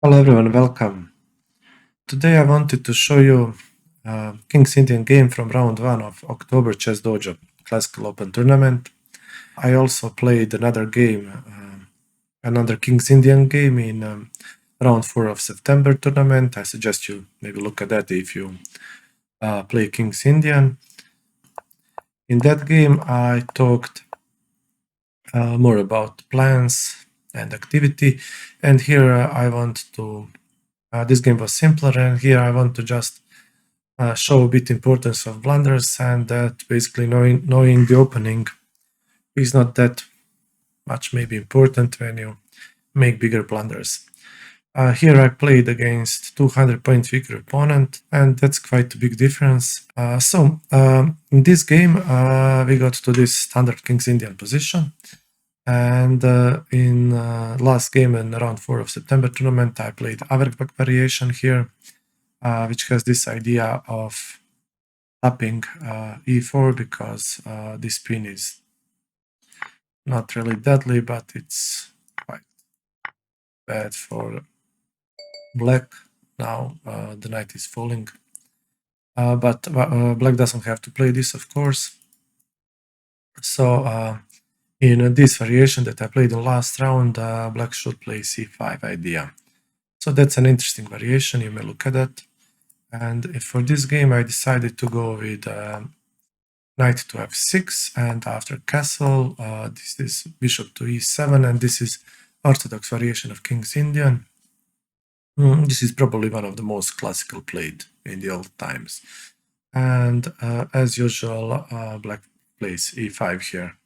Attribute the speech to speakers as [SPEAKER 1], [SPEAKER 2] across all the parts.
[SPEAKER 1] Hello everyone, welcome. Today I wanted to show you King's Indian game from round 1 of October ChessDojo Classical Open Tournament. I also played another game, another King's Indian game in round 4 of September tournament. I suggest you maybe look at that if you play King's Indian. In that game I talked more about plans and activity, and here I want to this game was simpler, and here I want to just show a bit importance of blunders, and that basically knowing the opening is not that much maybe important when you make bigger blunders. Here I played against 200 point weaker opponent, and that's quite a big difference. In this game we got to this standard King's Indian position, and in last game in round 4 of September tournament I played Auerbach variation here, which has this idea of tapping e4 because this pin is not really deadly, but it's quite bad for black. Now the knight is falling, but black doesn't have to play this, of course. So in this variation that I played in last round, black should play c5 idea. So that's an interesting variation, you may look at that. And for this game I decided to go with knight to f6, and after castle this is bishop to e7, and this is orthodox variation of King's Indian. This is probably one of the most classical played in the old times. And as usual black plays e5 here.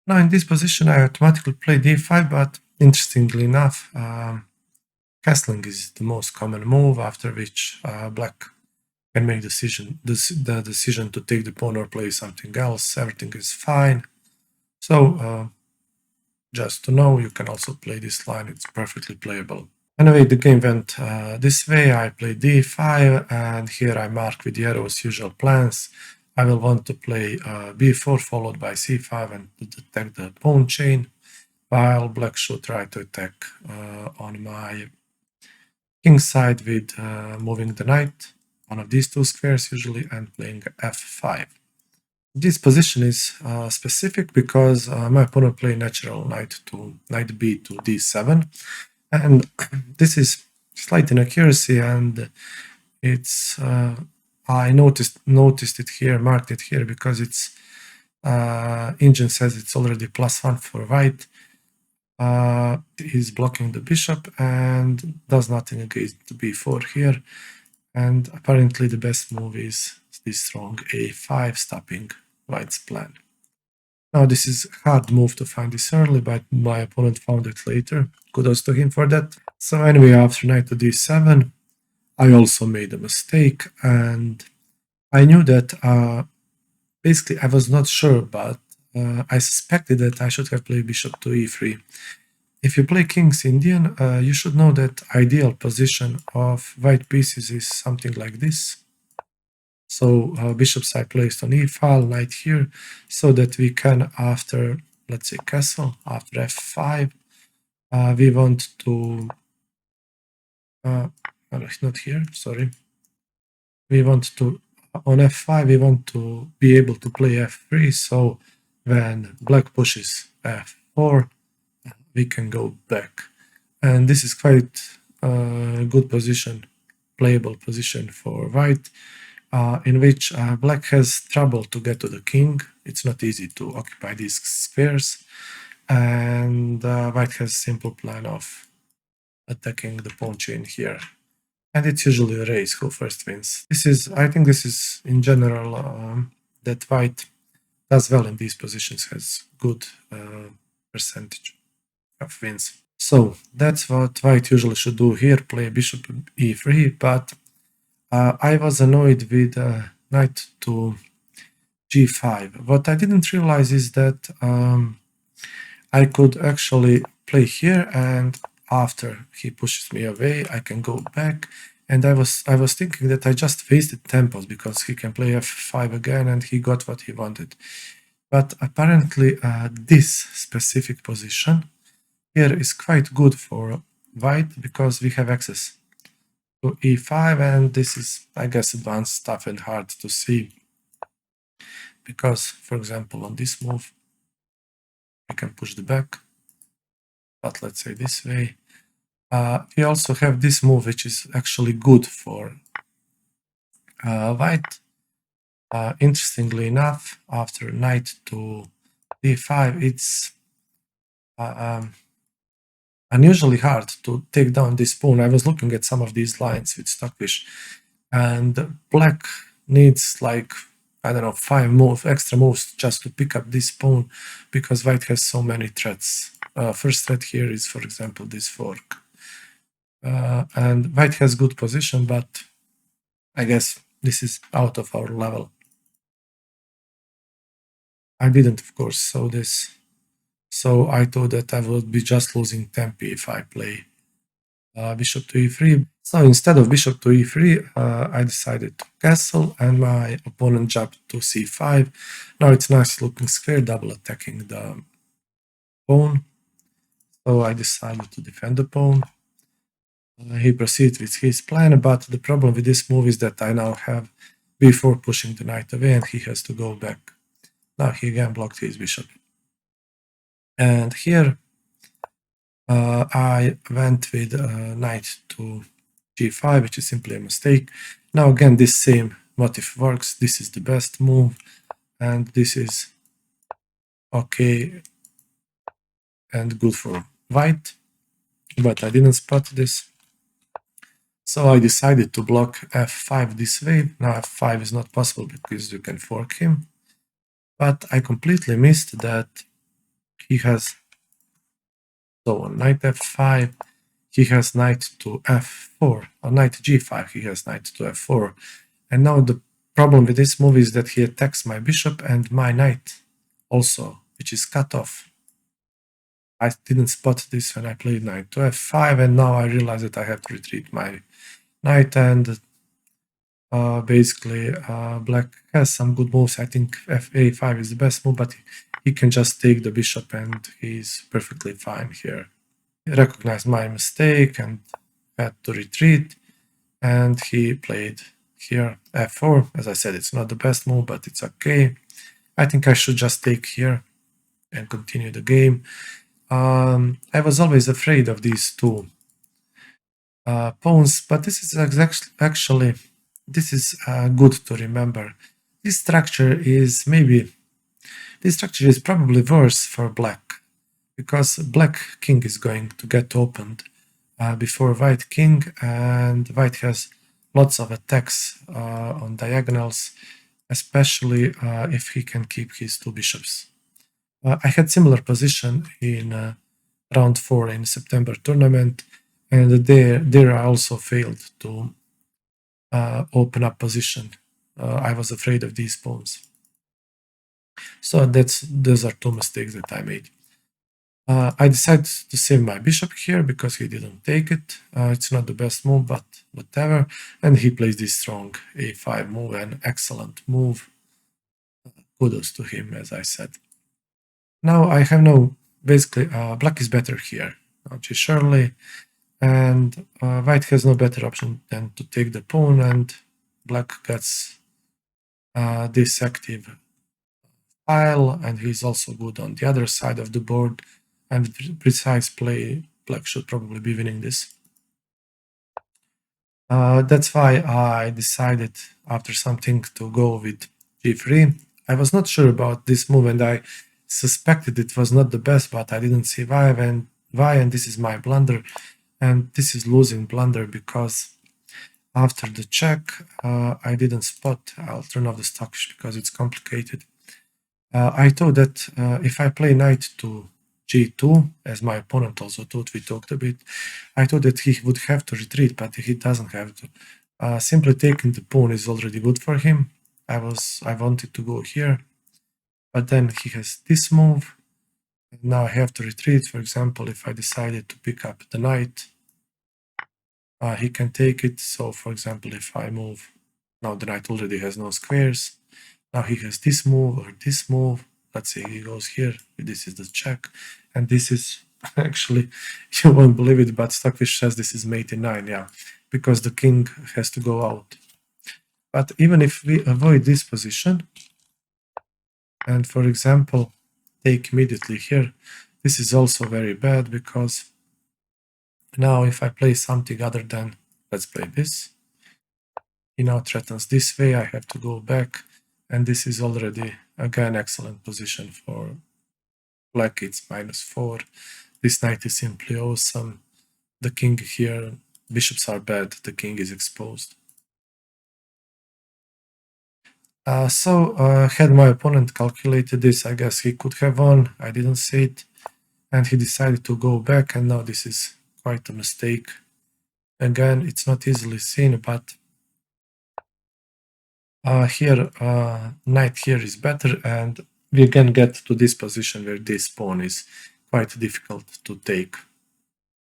[SPEAKER 1] Now in this position I automatically played e5, but interestingly enough castling is the most common move, after which black can make the decision to take the pawn or play something else. Everything is fine. So just to know, you can also play this line, it's perfectly playable. Anyway, the game went this way. I played d5, and here I mark with the arrows usual plans. I will want to play b4 followed by c5 and to attack the pawn chain, while black should try to attack on my king side with moving the knight, one of these two squares usually, and playing f5. This position is specific because my opponent played natural knight b to d7, and this is slight inaccuracy, and it's I noticed it here, marked it here, because it's engine says it's already +1 for white. He's blocking the bishop and does nothing against b4 here, and apparently the best move is this strong a5, stopping white's plan. Now this is a hard move to find this early, but my opponent found it later. Kudos to him for that. So anyway, after knight to d7 I also made a mistake, and I knew that basically I was not sure, but I suspected that I should have played bishop to e3. If you play King's Indian, you should know that ideal position of white pieces is something like this. So bishops I placed on e file, knight here, so that we can, after, let's say, castle, after f5, we want to, not here, sorry. We want to, on f5, we want to be able to play f3, so when black pushes f4, we can go back. And this is quite a good position, playable position for white, in which black has trouble to get to the king. It's not easy to occupy these squares, and white has simple plan of attacking the pawn chain here. And it's usually a race who first wins. I think this is in general that white does well in these positions, has good percentage of wins. So that's what white usually should do here, play bishop e3, but I was annoyed with knight to g5. What I didn't realize is that I could actually play here, and after he pushes me away I can go back, and I was thinking that I just wasted tempos because he can play f5 again and he got what he wanted. But apparently this specific position here is quite good for white because we have access to e5, and this is, I guess, advanced stuff and hard to see because, for example, on this move I can push the back, but let's say this way. We also have this move which is actually good for white. Interestingly enough, after knight to d5, it's unusually hard to take down this pawn. I was looking at some of these lines with Stockfish, and black needs like, I don't know, 5 extra moves just to pick up this pawn because white has so many threats. First threat here is, for example, this fork. And white has good position, but I guess this is out of our level. I didn't, of course, saw this. So I thought that I would be just losing tempo if I play bishop to e3. So instead of bishop to e3, I decided to castle, and my opponent jumped to c5. Now it's nice looking square, double attacking the pawn. So I decided to defend the pawn. He proceeds with his plan, but the problem with this move is that I now have b4 pushing the knight away, and he has to go back. Now he again blocked his bishop. And here I went with knight to g5, which is simply a mistake. Now again, this same motif works. This is the best move, and this is okay and good for white, but I didn't spot this. So I decided to block f5 this way. Now f5 is not possible because you can fork him, but I completely missed that he has, so on knight f5, he has knight to f4, on knight g5 he has knight to f4, and now the problem with this move is that he attacks my bishop and my knight also, which is cut off. I didn't spot this when I played knight to f5, and now I realize that I have to retreat my knight, and basically black has some good moves. I think a5 is the best move, but he can just take the bishop and he's perfectly fine here. He recognized my mistake and had to retreat, and he played here f4. As I said, it's not the best move, but it's okay. I think I should just take here and continue the game. I was always afraid of these two pawns, but this is actually good to remember. This structure is probably worse for black, because black king is going to get opened before white king, and white has lots of attacks on diagonals, especially if he can keep his two bishops. I had similar position in round 4 in September tournament, and there I also failed to open up position. I was afraid of these pawns. So those are two mistakes that I made. I decided to save my bishop here because he didn't take it. It's not the best move, but whatever. And he plays this strong a5 move, an excellent move. Kudos to him, as I said. Now I have basically black is better here, surely, and white has no better option than to take the pawn, and black gets this active file, and he's also good on the other side of the board, and with precise play, black should probably be winning this. That's why I decided after something to go with g3. I was not sure about this move, and I suspected it was not the best, but I didn't see why, and this is my blunder, and this is losing blunder because after the check I didn't spot. I'll turn off the Stockfish because it's complicated. I thought that if I play knight to g2, as my opponent also thought, we talked a bit, I thought that he would have to retreat, but he doesn't have to. Simply taking the pawn is already good for him. I wanted to go here, but then he has this move. Now I have to retreat. For example, if I decided to pick up the knight, he can take it. So for example, if I move, now the knight already has no squares. Now he has this move or this move. Let's say he goes here. This is the check, and this is actually, you won't believe it, but Stockfish says this is mate in 9, yeah, because the king has to go out. But even if we avoid this position, and for example, take immediately here, this is also very bad, because now if I play something other than, let's play this, he now threatens this way, I have to go back, and this is already, again, excellent position for black. It's -4. This knight is simply awesome. The king here, bishops are bad, the king is exposed. Had my opponent calculated this, I guess he could have won, I didn't see it, and he decided to go back, and now this is quite a mistake. Again, it's not easily seen, but here, knight here is better, and we again get to this position where this pawn is quite difficult to take.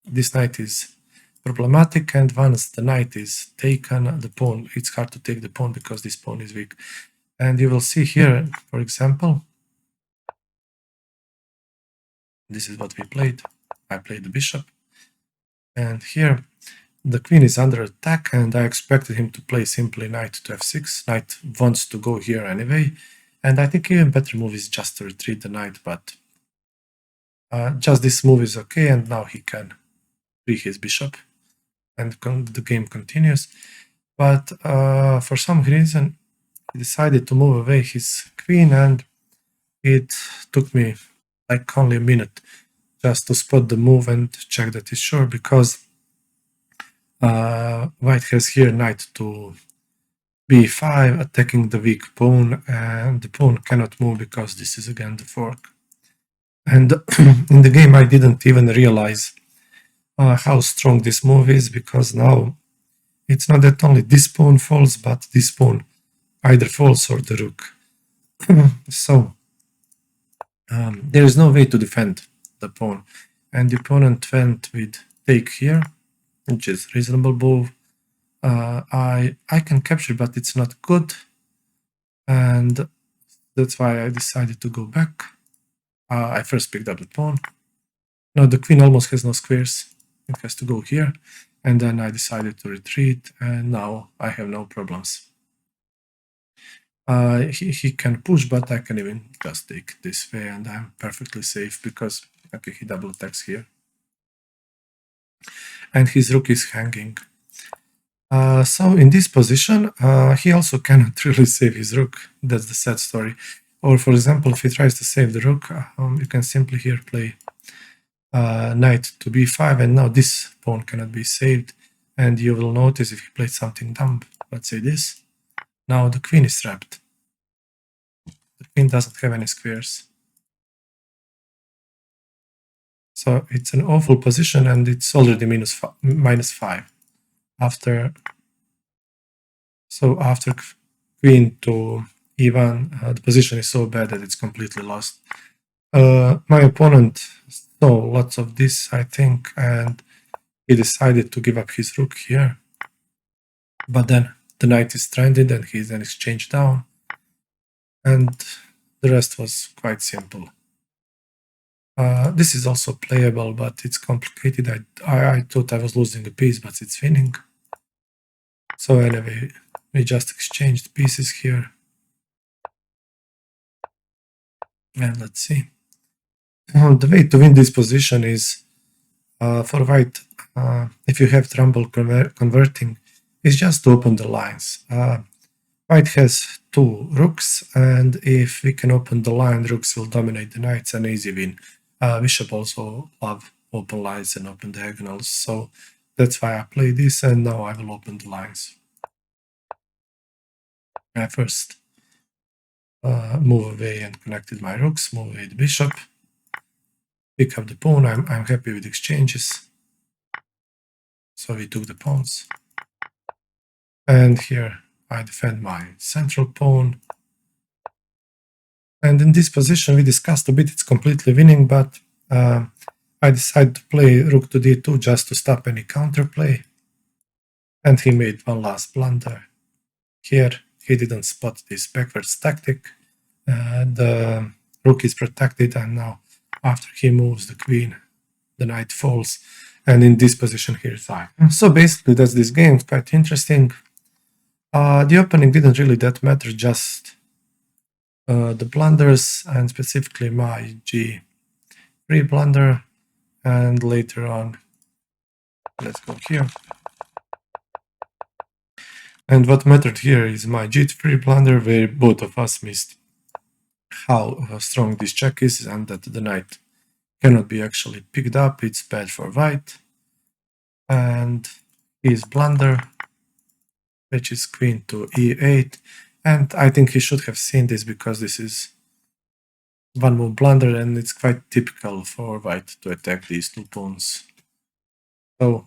[SPEAKER 1] This knight is problematic, and once the knight is taken, the pawn, it's hard to take the pawn because this pawn is weak. And you will see here, for example, this is what we played. I played the bishop, and here the queen is under attack, and I expected him to play simply knight to f6. Knight wants to go here anyway, and I think even better move is just to retreat the knight, but just this move is okay, and now he can free his bishop, and the game continues. But for some reason, he decided to move away his queen, and it took me like only a minute just to spot the move and check that it's sure, because white has here knight to b5, attacking the weak pawn, and the pawn cannot move because this is again the fork. And in the game I didn't even realize how strong this move is, because now it's not that only this pawn falls, but this pawn either falls or the rook. So there is no way to defend the pawn, and the opponent went with take here, which is reasonable move. I can capture, but it's not good, and that's why I decided to go back. I first picked up the pawn. Now the queen almost has no squares, it has to go here, and then I decided to retreat, and now I have no problems. He can push, but I can even just take this way, and I'm perfectly safe, because okay, he double attacks here, and his rook is hanging. So in this position, he also cannot really save his rook. That's the sad story. Or for example, if he tries to save the rook, you can simply here play knight to b5, and now this pawn cannot be saved. And you will notice if he plays something dumb, let's say this, now the queen is trapped. The queen doesn't have any squares. So it's an awful position, and it's already -5. After queen to e1, the position is so bad that it's completely lost. My opponent saw lots of this, I think, and he decided to give up his rook here. But then the knight is stranded, and he's then exchanged down, and the rest was quite simple. This is also playable, but it's complicated. I thought I was losing a piece, but it's winning. So anyway, we just exchanged pieces here. And let's see. The way to win this position is, for white, if you have trouble converting, is just to open the lines. White has 2 rooks, and if we can open the line, rooks will dominate the knights, an easy win. Bishop also love open lines and open diagonals, so that's why I play this, and now I will open the lines. I first move away and connected my rooks, move away the bishop, pick up the pawn. I'm happy with exchanges. So we took the pawns. And here I defend my central pawn. And in this position we discussed a bit, it's completely winning, but I decided to play rook to d2 just to stop any counterplay. And he made one last blunder. Here he didn't spot this backwards tactic. The rook is protected, and now after he moves the queen, the knight falls, and in this position here is I. So basically that's this game. It's quite interesting. The opening didn't really that matter, just the blunders, and specifically my G3 blunder, and later on, let's go here. And what mattered here is my G3 blunder, where both of us missed how strong this check is, and that the knight cannot be actually picked up. It's bad for white. And his blunder, which is queen to e8, and I think he should have seen this because this is one move blunder, and it's quite typical for white to attack these two pawns. So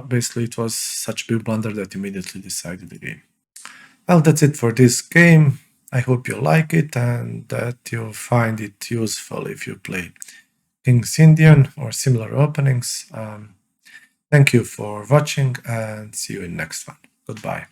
[SPEAKER 1] basically it was such a big blunder that immediately decided the game. Well, that's it for this game. I hope you like it and that you find it useful if you play King's Indian or similar openings. Thank you for watching and see you in next one. Goodbye.